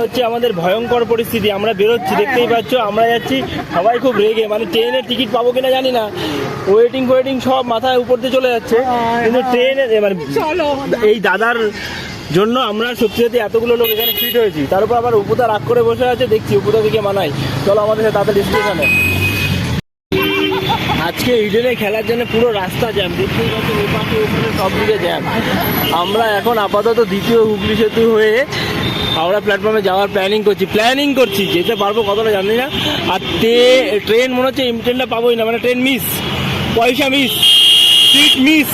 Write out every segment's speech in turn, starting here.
হচ্ছে আমাদের ভয়ঙ্কর পরিস্থিতি। আমরা বেরোচ্ছি, দেখতেই পাচ্ছ, আমরা যাচ্ছি, সবাই খুব রেগে, মানে ট্রেনের টিকিট পাবো কিনা জানি না, ওয়েটিং সব মাথায় উপর দিয়ে চলে যাচ্ছে। কিন্তু ট্রেনের মানে এই দাদার জন্য আমরা সত্যি সত্যি এতগুলো লোক এখানে ফিট হয়েছি। তার উপর আবার উপদা রাগ করে বসে আছে, দেখছি উপদা দিকে মানাই। চলো আমাদের সাথে তাড়াতাড়ি স্টেশনে। আজকে ইডেনে খেলার জন্য পুরো রাস্তা জ্যাম, দেখতেই পাচ্ছি, ওপাশে ওখানে সব দিকে জ্যাম। আমরা এখন আপাতত দ্বিতীয় হুগলি সেতু হয়ে হাওড়া প্ল্যাটফর্মে যাওয়ার প্ল্যানিং করছি। যেতে পারবো কতটা জানি না। আর ট্রেন মনে হচ্ছে ট্রেনটা পাবোই না, মানে ট্রেন মিস, পয়সা মিস, সিট মিস,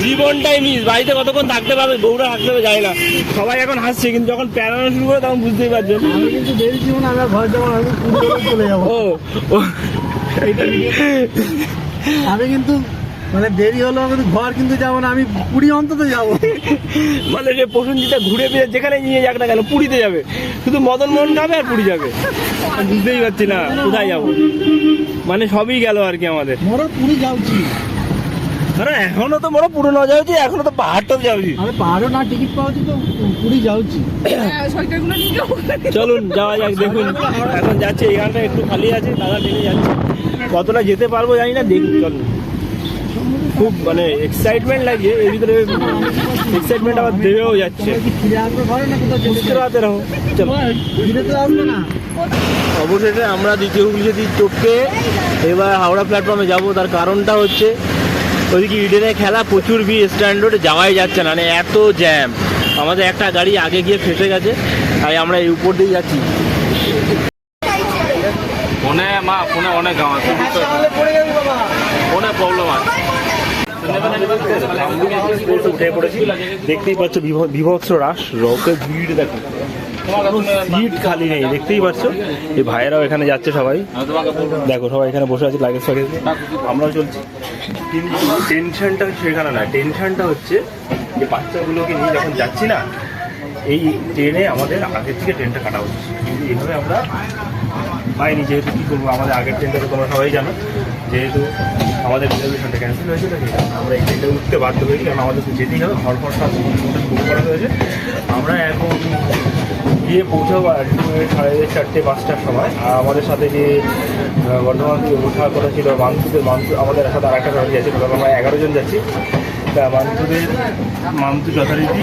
জীবনটাই মিস। বাড়িতে কতক্ষণ থাকতে পারবে, বউরা থাকতে হবে যায় না। সবাই এখন হাসছে, কিন্তু যখন প্যারানো শুরু করে তখন বুঝতেই পারছেন। আমি কিন্তু দেরি ছিল না, আমার ঘর যখন আমি চলে যাবো। ও আমি কিন্তু মানে দেরি হলো, কিন্তু ঘর কিন্তু যাবো না, আমি পুরী অন্তত যাবো। মানে যে প্রসেনজিৎটা ঘুরে ফিরে যেখানে নিয়ে যাক না কেন পুরীতে যাবে, শুধু মদন মোহন খাবে আর পুরী যাবে। বুঝতেই পারছি না কোথায় যাবো, মানে সবই গেল আর কি আমাদের। মোরা পুরী যাচ্ছি, কারণ এখনো তো বড় পুরো না যাচ্ছি, এখনো তো পাহাড়টা যাচ্ছি। আমি পাহাড়ও না টিকিট পাওয়াছি তো পুরী যাচ্ছি। চলুন যাওয়া যাক। দেখুন এখন যাচ্ছে, এই গানটা একটু খালি আছে, দাদা টেনে যাচ্ছে, কতটা যেতে পারবো জানি না, দেখুন। চলুন, খুব মানে এক্সাইটমেন্ট লাগছে এর ভিতরে, এক্সাইটমেন্ট আবার দেবেও যাচ্ছে। ফিরে আসবে ঘরে না কোথাও বুঝতে পারতে রাখো। চলো, ফিরে তো আসবে না। অবশেষে আমরা দ্বিতীয় হুগলি সেতু টপকে এবার হাওড়া প্ল্যাটফর্মে যাব। তার কারণটা হচ্ছে ওইদিকে ইডেনে খেলা, প্রচুর ভিড়, স্ট্যান্ড রোডে যাওয়াই যাচ্ছে না, মানে এত জ্যাম। আমাদের একটা গাড়ি আগে গিয়ে ফেসে গেছে, তাই আমরা এই উপর দিয়ে যাচ্ছি। ফোনে অনেক গান আছে, ফোনে প্রবলেম আছে। উঠে পড়েছি, দেখতেই পাচ্ছ বিভৎস রাশ, রকের ভিড় দেখো, সিট খালি নেই, দেখতেই পাচ্ছ। এই ভাইয়েরাও এখানে যাচ্ছে, সবাই দেখো, সবাই এখানে বসে আছে লাগেজ ফাগেজ, আমরাও চলছি। কিন্তু টেনশনটা হচ্ছে এখানে না, টেনশনটা হচ্ছে যে বাচ্চাগুলোকে নিয়ে যখন যাচ্ছি না, এই ট্রেনে আমাদের আগের থেকে ট্রেনটা কাটা হচ্ছে, কিন্তু এইভাবে আমরা পাইনি। যেহেতু কী করবো, আমাদের আগের ট্রেনটা তো তোমরা সবাই জানো, যেহেতু আমাদের রিজার্ভেশনটা ক্যান্সেল হয়েছিল, আমরা এই ট্রেনটা উঠতে বাধ্য হয়েছি, কারণ আমাদের যেতেই হবে। ঘর সব বুক করা হয়েছে। আমরা এখন গিয়ে পৌঁছাবো আর 4:30-5টার সময়। আর আমাদের সাথে যে বর্ধমান থেকে ওঠার কথা ছিল মানসু, আমাদের সাথে আর একটা গাড়ি আছে, আমরা 11 জন যাচ্ছি। তা মানসু যথারীতি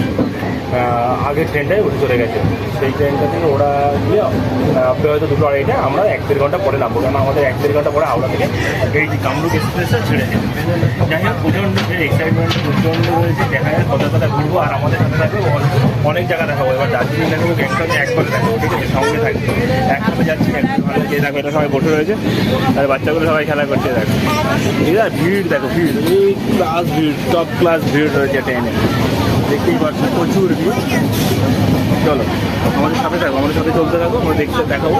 আগের ট্রেনটাই উঠে চলে গেছে। সেই ট্রেনটা থেকে ওরা গিয়ে নামবে হয়তো 2-2:30, আমরা 1-1.5 ঘন্টা পরে নামবো, কারণ আমাদের 1-1.5 ঘন্টা পরে হাওড়া থেকে এই কামরূপ এক্সপ্রেসটা ছেড়েছে। যাই হোক, প্রচণ্ড এক্সাইটমেন্ট প্রচণ্ড রয়েছে, দেখা যায় কথা ঘুরবো। আর আমাদের সাথে থাকবে অনেক জায়গা দেখাবো। এবার দার্জিলিং দেখাবো, গ্যাংটকে একবার দেখাবো, ঠিক আছে, সঙ্গে থাকবে। একসাথে যাচ্ছি, ভালো যে দেখো, এটা সবাই বসে রয়েছে, আর বাচ্চাগুলো সবাই খেলা করছে। দেখো এটা ভিড়, দেখো ভিড়, এই ক্লাস ভিড়, টপ ক্লাস ভিড় রয়েছে ট্রেনে, দেখতেই পাচ্ছি, প্রচুর ভিড়। চলো আমাদের সাথে থাকো, আমাদের সাথে চলতে থাকো, আমরা দেখাবো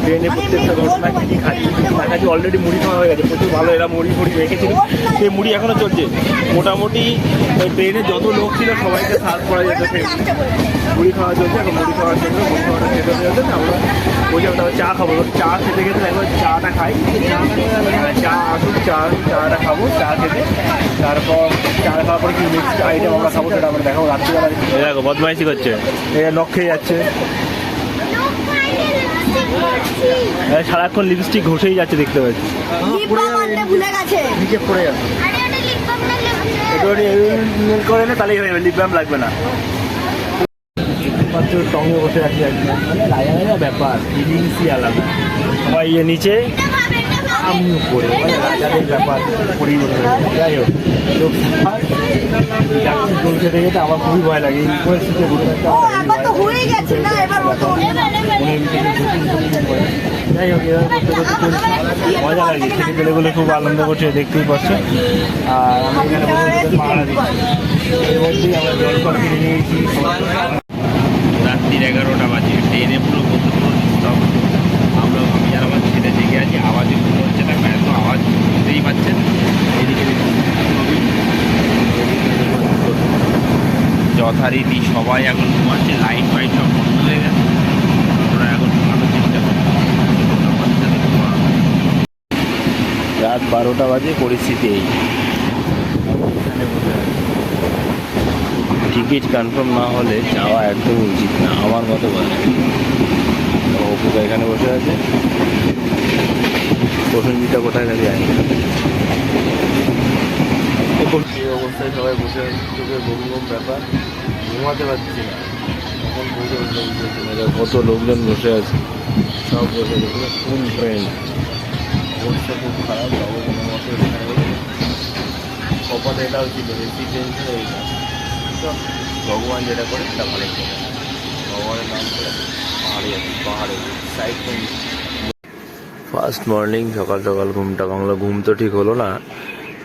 ট্রেনে প্রত্যেকটা ঘটনা কী খাচ্ছি, দেখাচ্ছি। অলরেডি মুড়ি খাওয়া হয়ে গেছে, প্রচুর ভালো, এরা মুড়ি রেখেছিল, সেই মুড়ি এখনও চলছে। মোটামুটি ট্রেনে যত লোক ছিল সবাইকে সার্ভ করা যেত, সেই মুড়ি খাওয়া চলছে। এখন মুড়ি খাওয়ার জন্য মুড়ি খাওয়াটা খেতে যেতে আমরা বলছিলাম তারপর চা খাবো। চা খেতে খেতে একবার চাটা খাই, চা আসুন, চাটা খাবো, চা খেতে। তারপর চা খাওয়ার পরে কি নেক্সট আইটেম আমরা খাবো সেটা আমরা দেখাবো রাত্রিবেলা। দেখো বদমাইশি করছে, এটা নখ খেয়ে যাচ্ছে, সারাক্ষণ লিপস্টিক ঘষেই যাচ্ছে, দেখতে পাচ্ছি। নিচে পড়ে যাচ্ছে, একটু করে না তাহলেই হয়ে যাবে, লিপ বাম লাগবে না। সঙ্গে বসে আছি আর কি, মানে রাজা ব্যাপার, ফিলিংসই আলাদা। সবাই নিচে, আমি উপরে, মানে রাজাদের ব্যাপার পরিবর্তন। যাই হোক, লোক যাচ্ছি গোল খেতে গেতে আমার খুবই ভয় লাগে, এই পরিস্থিতি ঘুরে থাকতে যাই হোক, মজা লাগে, ছেলে পেলেগুলো খুব আনন্দ করছে, দেখতেই পাচ্ছ। আর আমি এখানে পাহাড়া দিচ্ছি, এর মধ্যেই আমরা জল কল কিনে নিয়েছি। রাত্রি 11টা বাজে, ট্রেনে পুরো স্টপ। আমি আর আমার ছেলে জেগে আছি, আওয়াজে শুরু হচ্ছে না, এত আওয়াজ শুনতেই পাচ্ছেন। এদিকে যথারীতি সবাই এখন ঘুমাচ্ছে, লাইট ফাইট সব বন্ধ হয়ে গেছে, ওরা এখন ঘুমানোর চেষ্টা করছে। রাত 12টা বাজে, পরিস্থিতি এই। টিকিট কনফার্ম না হলে যাওয়া একদম উচিত না, আমার মতো বলে। বসে আছে। প্রসেনজিৎটা কোথায় গেছে জানি না। এই অবস্থায় সবাই বসে আছে, চোখে ঘুম ঘুম ব্যাপার, ঘুমাতে পারছি না। এখন বসে কত লোকজন বসে আছে, সব বসে আছে, ফুল ট্রেন। অবস্থা খুব খারাপ, কপালে এটাও ছিল, এসি চেঞ্জ হয়ে গেছে। ভগবান যেটা করে সেটা ভালো করে, ভগবানের নাম করে পাহাড়ে আছে, পাহাড়ে সাইড। ফার্স্ট মর্নিং, সকাল সকাল ঘুমটা ভাঙলো। ঘুম তো ঠিক হলো না,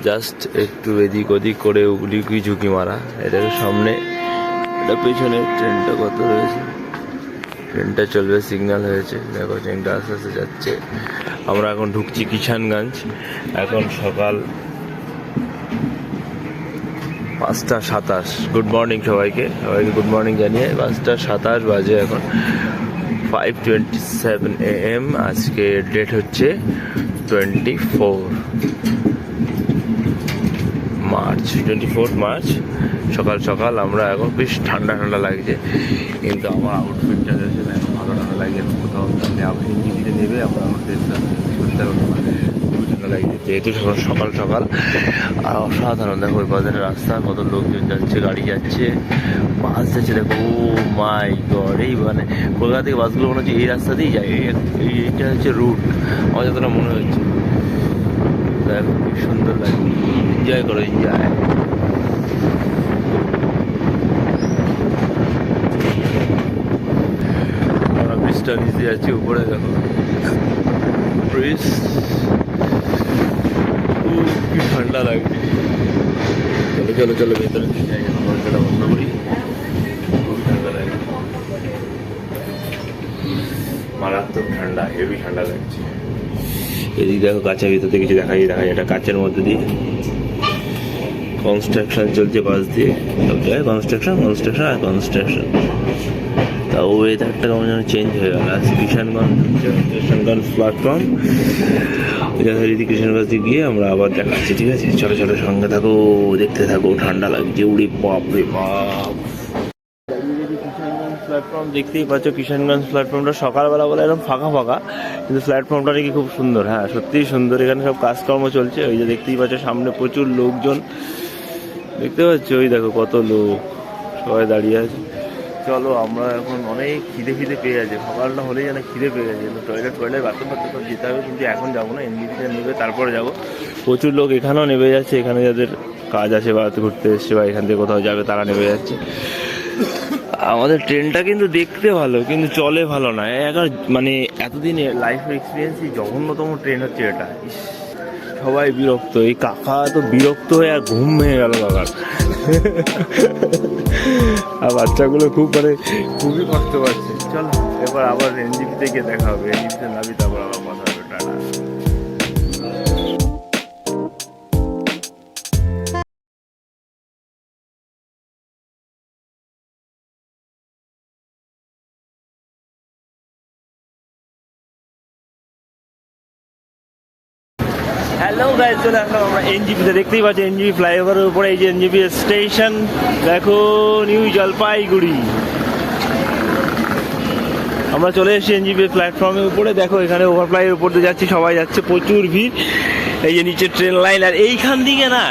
জাস্ট একটু এদিক ওদিক করে উগলি ঝুঁকি মারা। এটাকে সামনে, এটা পেছনে ট্রেনটা কত রয়েছে, ট্রেনটা চলবে, সিগন্যাল হয়েছে, দেখো ট্রেনটা আস্তে আস্তে যাচ্ছে। আমরা এখন ঢুকছি কিষানগঞ্জ। এখন সকাল 5:27। গুড মর্নিং সবাইকে, গুড মর্নিং জানিয়ে 5:27 বাজে এখন, 5:27 AM। আজকে ডেট হচ্ছে 24 মার্চ। সকাল সকাল আমরা এখন বেশ ঠান্ডা ঠান্ডা লাগছে, কিন্তু আমার আউটফিটটা দেখে এখন ভালো ঠান্ডা লাগছে। কোথাও আপনি টিভিতে নেবে আমরা ড্রেসটা করতে হবে, খুবই ঠান্ডা লাগছে যেহেতু সকাল সকাল। আর অসাধারণ, দেখো ওই বাজারের রাস্তা, কত লোকজন যাচ্ছে, গাড়ি যাচ্ছে, বাস যাচ্ছে। দেখো ও মাই গড, এই মানে কলকাতা থেকে বাসগুলো মনে হচ্ছে এই রাস্তাতেই যায়, এইটা হচ্ছে রুট আমার যতটা মনে হচ্ছে। দেখো খুব সুন্দর লাগে, এনজয় করো, এনজয়। আমরা ব্রিজটা নিচে যাচ্ছি, উপরে দেখো ব্রিজ, কি ঠান্ডা লাগছে। চলো চলো ভেতরে যাই, দরজাটা বন্ধ করি, খুবই ঠান্ডা লাগে, মারাত্মক ঠান্ডা, হেভি ঠান্ডা লাগছে। এদিকে দেখো কাঁচের ভিতর থেকে কিছু দেখা যায়, এটা কাঁচের মধ্যে দিয়ে কনস্ট্রাকশন চলছে, পাশ দিয়ে সব জায়গায় কনস্ট্রাকশন। তা ওয়েদারটা কেমন যেন চেঞ্জ হয়ে গেল। আজ কিষানগঞ্জ প্ল্যাটফর্ম, যথারীতি কিষানগঞ্জ গিয়ে আমরা আবার দেখাচ্ছি, ঠিক আছে? চলো চলো, সঙ্গে থাকো, দেখতে থাকো। ঠান্ডা লাগছে, উড়ি বাপ রে বাপ। কিষানগঞ্জ প্ল্যাটফর্ম দেখতেই পাচ্ছ, কিষানগঞ্জ প্ল্যাটফর্মটা সকালবেলা বলে একদম ফাঁকা ফাঁকা, কিন্তু প্ল্যাটফর্মটা নাকি খুব সুন্দর। হ্যাঁ সত্যিই সুন্দর, এখানে সব কাজকর্ম চলছে। ওই যে দেখতেই পাচ্ছ সামনে প্রচুর লোকজন, দেখতে পাচ্ছ, ওই দেখো কত লোক সবাই দাঁড়িয়ে আছে। চলো, আমরা এখন অনেক খিদে পেয়ে গেছে, সকালটা হলেই যেন খিদে পেয়ে গেছে, টয়লেট বাথরুম সব যেতে হবে, কিন্তু এখন যাবো না, এনজিপিটা নেবে তারপরে যাবো। প্রচুর লোক এখানেও নেমে যাচ্ছে, এখানে যাদের কাজ আছে বা ঘুরতে এসছে বা এখান থেকে কোথাও যাবে তারা নেমে যাচ্ছে। আমাদের ট্রেনটা কিন্তু দেখতে ভালো, কিন্তু চলে ভালো না। এখন মানে এতদিন লাইফের এক্সপিরিয়েন্সই জঘন্যতম ট্রেন হচ্ছে এটা। সবাই বিরক্ত, এই কাকা তো বিরক্ত হয়ে আর ঘুম ভেঙে গেল কাকার। আর বাচ্চাগুলো খুবই কষ্ট পাচ্ছে। চলো এবার আবার এনজিপিতে গিয়ে দেখা হবে, এনজিপিতে নাবি, তারপর আবার কথা হবে। টাটা। হ্যালো গাইজ, চলে আসলাম আমরা এনজিপিতে। দেখতেই পাচ্ছি এনজিপি ফ্লাইওভারের উপরে, এই যে এনজিপি স্টেশন, দেখো নিউ জলপাইগুড়ি। আমরা চলে এসেছি এনজিপি প্ল্যাটফর্মের উপরে, দেখো এখানে ওভারফ্লাইয়ের উপর দিয়ে যাচ্ছি, সবাই যাচ্ছে, প্রচুর ভিড়। এই যে নিচে ট্রেন লাইন, আর এইখান থেকে না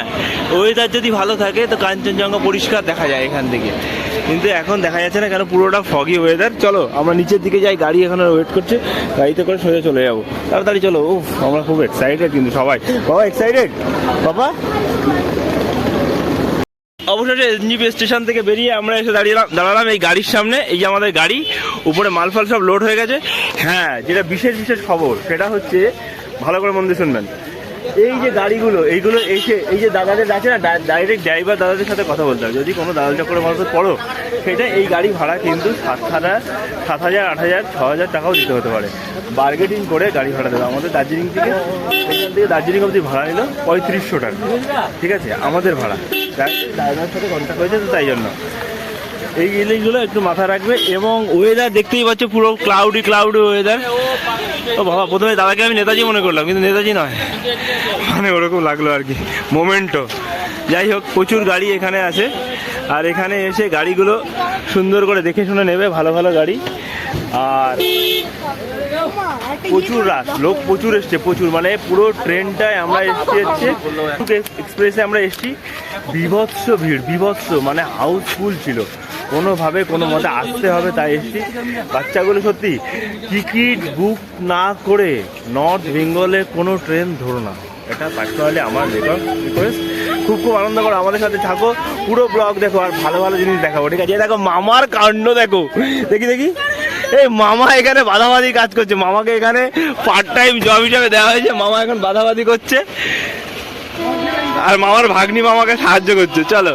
ওয়েদার যদি ভালো থাকে তো কাঞ্চনজঙ্ঘা পরিষ্কার দেখা যায় এখান থেকে, কিন্তু এখন দেখা যাচ্ছে না, কেন পুরোটা ফগি ওয়েদার। চলো আমরা নিচের দিকে যাই, গাড়ি এখানে ওয়েট করছে, গাড়িতে করে সোজা চলে যাবো, তাড়াতাড়ি চলো। উফ, আমরা খুব এক্সাইটেড, কিন্তু সবাই বাবা এক্সাইটেড বাবা। অবশেষে এনজিপি স্টেশন থেকে বেরিয়ে আমরা এসে দাঁড়ালাম এই গাড়ির সামনে। এই যে আমাদের গাড়ি, উপরে মালফাল সব লোড হয়ে গেছে। হ্যাঁ, যেটা বিশেষ খবর সেটা হচ্ছে, ভালো করে মন দিয়ে শুনবেন, এই যে গাড়িগুলো এইগুলো এসে এই যে দাদাদের আছে না, ডাইরেক্ট ড্রাইভার দাদাদের সাথে কথা বলতে হবে। যদি কোনো দালাল চক্করে মানুষের পড়ো, সেটা এই গাড়ি ভাড়া কিন্তু 7,000, 8,000, 6,000 টাকাও দিতে হতে পারে। বার্গেটিং করে গাড়ি ভাড়া দেবে। আমাদের দার্জিলিং থেকে, এখান থেকে দার্জিলিং অবধি ভাড়া নিল 3500 টাকা, ঠিক আছে? আমাদের ভাড়া ড্রাইভারের সাথে কন্ট্যাক্ট হয়েছে, তো তাই জন্য এই জিনিসগুলো একটু মাথায় রাখবে। এবং ওয়েদার দেখতেই পাচ্ছ, পুরো ক্লাউডি ওয়েদার। ও বাবা, প্রথমে দাদাকে আমি নেতাজি মনে করলাম, কিন্তু নেতাজি নয়, মানে ওরকম লাগলো আর কি, মোমেন্টো। যাই হোক, প্রচুর গাড়ি এখানে আছে, আর এখানে এসে গাড়িগুলো সুন্দর করে দেখে শুনে নেবে, ভালো গাড়ি। আর প্রচুর রাশ, লোক প্রচুর এসছে, প্রচুর, মানে পুরো ট্রেনটায় আমরা এসছি হচ্ছে এক্সপ্রেসে আমরা এসছি, বিভৎস ভিড়, বিভৎস, মানে হাউসফুল ছিল, কোনোভাবে কোনো মতে আসতে হবে তাই এসছি। বাচ্চাগুলো সত্যি টিকিট বুক না করে নর্থ বেঙ্গলে কোনো ট্রেন ধরো না, এটা পার্সোনালি আমার রিকোয়েস্ট। খুব খুব আনন্দ করো, আমাদের সাথে থাকো, পুরো ব্লগ দেখো আর ভালো ভালো জিনিস দেখাবো, ঠিক আছে? দেখো মামার কাণ্ড দেখো, দেখি দেখি, এই মামা এখানে বাধাবাধি কাজ করছে, মামাকে এখানে পার্ট টাইম জব হিসাবে দেওয়া হয়েছে, মামা এখন বাধাবাধি করছে আর মামার ভাগ্নি মামাকে সাহায্য করছে। চলো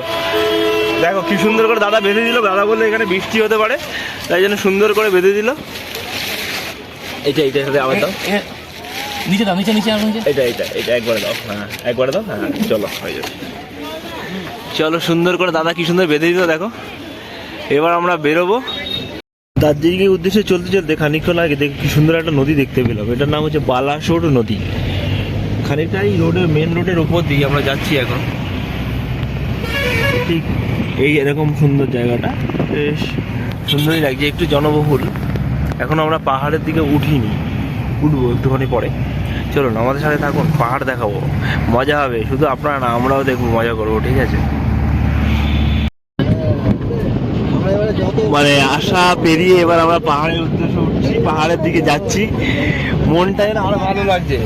দেখো কি সুন্দর করে দাদা বেঁধে দিল, দাদা বললে এখানে বৃষ্টি হতে পারে তাই জন্য সুন্দর করে বেঁধে দিল। এইটা এইটার সাথে আবার দাও, নিচে দাও, নিচে নিচে এটা এটা এটা একবারে দাও, হ্যাঁ একবারে দাও, হ্যাঁ চলো হয়ে যাবে। চলো সুন্দর করে দাদা কি সুন্দর বেঁধে দিল দেখো। এবার আমরা বেরোবো দার্জিলিংয়ের উদ্দেশ্যে চলতে চলতে খানিকক্ষণ আগে দেখ কি সুন্দর একটা নদী দেখতে পেলাম, এটার নাম হচ্ছে বালাসোর নদী। খানিকটা এই রোডের মেন রোডের ওপর দিয়ে আমরা যাচ্ছি এখন, ঠিক এই এরকম সুন্দর জায়গাটা বেশ সুন্দরই লাগছে, একটু জনবহুল। এখন আমরা পাহাড়ের দিকে উঠিনি, উঠবো একটুখানি পরে। চলুন আমাদের সাথে থাকুন, পাহাড় দেখাবো, মজা হবে, শুধু আপনারা না আমরাও দেখবো, মজা করবো, ঠিক আছে? মানে আশা পেরিয়ে এবার আমরা পাহাড়ের উদ্দেশ্যে উঠছি, পাহাড়ের দিকে যাচ্ছি, মনটাই না আরো ভালো লাগছে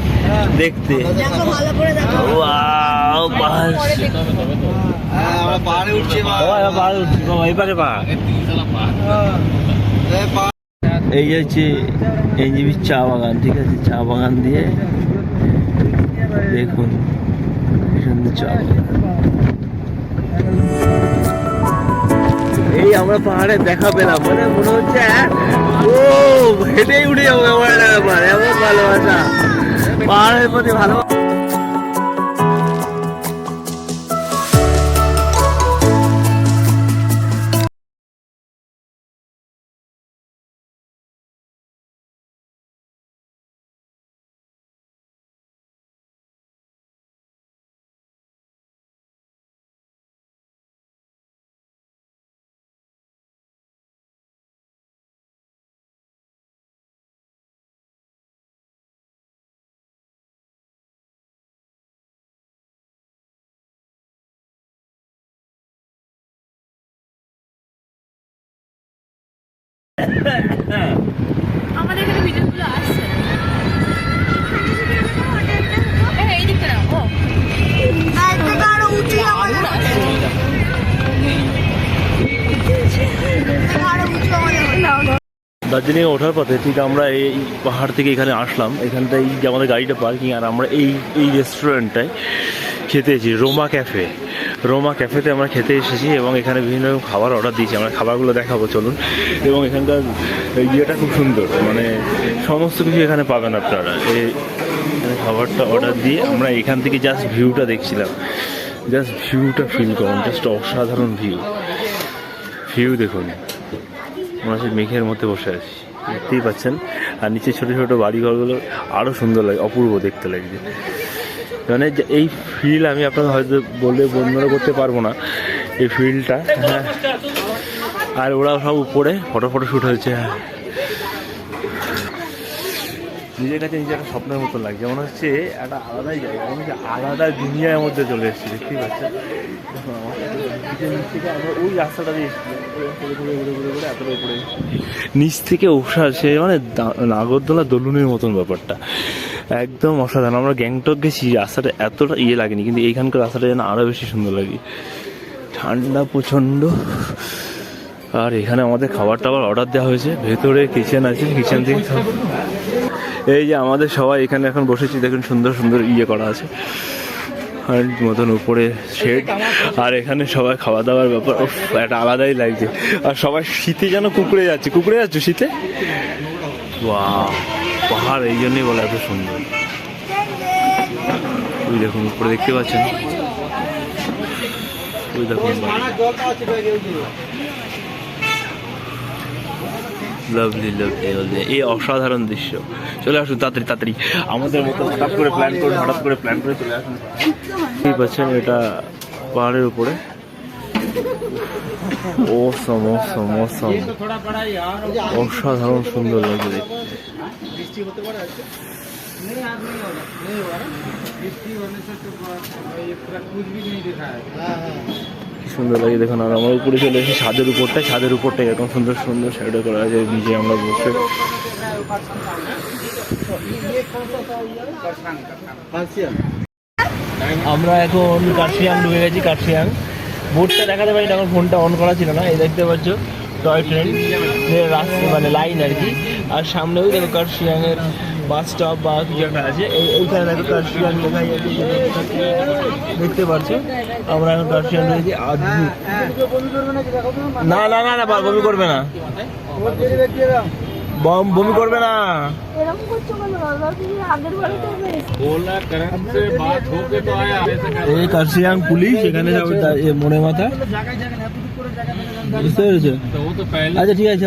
দেখতে। ওয়াও, পাহাড়, আমরা পাহাড়ে উঠছি, পাহাড়ে উঠছি, এবারে পাহাড়। এই হচ্ছে এনজিবির চা বাগান, ঠিক আছে? চা বাগান দিয়ে দেখুন সুন্দর চা বাগান। এই আমরা পাহাড়ে দেখা পেলাম, মানে মনে হচ্ছে ও হেঁটেই উঠে যাবো, এমন একটা ব্যাপার, এমন ভালোবাসা পাহাড়ের প্রতি ভালো। আমাদের এখানে ভিডিওগুলো আসছে, এই দিকটা না, ও আরো উঁচু, দার্জিলিংয়ে ওঠার পথে ঠিক আমরা এই পাহাড় থেকে এখানে আসলাম, এখানটায় যে আমাদের গাড়িটা পার্কিং, আর আমরা এই রেস্টুরেন্টটায় খেতে এসেছি, রোমা ক্যাফে। রোমা ক্যাফেতে আমরা খেতে এসেছি এবং এখানে বিভিন্ন রকম খাবার অর্ডার দিয়েছি, আমরা খাবারগুলো দেখাবো চলুন। এবং এখানকার ইয়েটা খুব সুন্দর, মানে সমস্ত কিছু এখানে পাবেন আপনারা। এই খাবারটা অর্ডার দিয়ে আমরা এখান থেকে জাস্ট ভিউটা দেখছিলাম, জাস্ট ভিউটা ফিল করুন, জাস্ট অসাধারণ ভিউ দেখুন, মনে হচ্ছে মেঘের মধ্যে বসে আছি, দেখতেই পাচ্ছেন। আর নিচে ছোটো ছোটো বাড়িঘরগুলো আরও সুন্দর লাগে, অপূর্ব দেখতে লাগছে। মানে এই ফিল আমি আপনাকে হয়তো বলে বর্ণনা করতে পারবো না, এই ফিলটা। হ্যাঁ, আর ওরা সব উপরে ফটো শ্যুট হয়েছে। হ্যাঁ, নিজের কাছে নিজের একটা স্বপ্নের মতো লাগছে, মনে হচ্ছে একটা আলাদাই জায়গা, মনে হচ্ছে আলাদা দুনিয়ার মধ্যে চলে এসেছি, দেখতেই পাচ্ছেন। নিচ থেকে আমরা ওই রাস্তাটা দিয়ে ঘুরে এতটা উপরে নিচ থেকে ওঠা, সে মানে নাগরদোলা দোলনের মতন ব্যাপারটা, একদম অসাধারণ। আমরা গ্যাংটক গেছি, রাস্তাটা এতটা লাগেনি, কিন্তু এইখানকার রাস্তাটা যেন আরও বেশি সুন্দর লাগে, ঠান্ডা প্রচণ্ড। আর এখানে আমাদের খাবার টাবার অর্ডার দেওয়া হয়েছে, ভেতরে কিচেন আছে, কিচেন থেকে এই যে আমাদের সবাই এখানে এখন বসেছি, দেখুন সুন্দর সুন্দর করা আছে মতন উপরে শেড। আর এখানে সবাই খাওয়া দাওয়ার ব্যাপার একটা আলাদাই লাগছে। আর সবাই শীতে যেন কুকুরে যাচ্ছে শীতে। ওয়াও, পাহাড় এই জন্যই বলে এত সুন্দর। ওই দেখুন উপরে দেখতে পাচ্ছেন, ওই দেখুন লাভলি এই অসাধারণ দৃশ্য। চলে আসুন তাড়াতাড়ি, আমাদের মতো হঠাৎ করে প্ল্যান করে চলে আসুন। ঠিক পাচ্ছেন, এটা পাহাড়ের উপরে অসম অসম অসম অসাধারণ সুন্দর লাগছে দেখতে। বৃষ্টি হতে পারে আজকে হ্যাঁ হ্যাঁ কি সুন্দর লাগে দেখুন। আর আমরা উপরে চলে এসেছি ছাদের উপরটায়, ছাদের উপরটায় এরকম সুন্দর সুন্দর সাইডে করা আছে, নিচে আমরা বসে পার্সিয়ান আমরা এখন কার্শিয়াং ঢুকে গেছি। কার্শিয়াং বোর্ডটা দেখাতে পারি না, এখন ফোনটা অন করা ছিল না। এই দেখতে পাচ্ছ টয় ট্রেন রাস্তা মানে লাইন আর কি। আর সামনেও দেখো কার্শিয়াংয়ের বাস স্টপ বা কিছু একটা আছে। এইখানে দেখো কার্শিয়াং লেখাই আছে, দেখতে পাচ্ছ। আমরা এখন কার্শিয়াং ঢুকেছি। না না না না বমি করবে না, বমি করবে না। এরকম করছো কেন দাদা? তুমি আগের বারে তো এই কার্শিয়াং পুলিশ এখানে যাবে মনে মাথা, বুঝতে পেরেছো? আচ্ছা ঠিক আছে।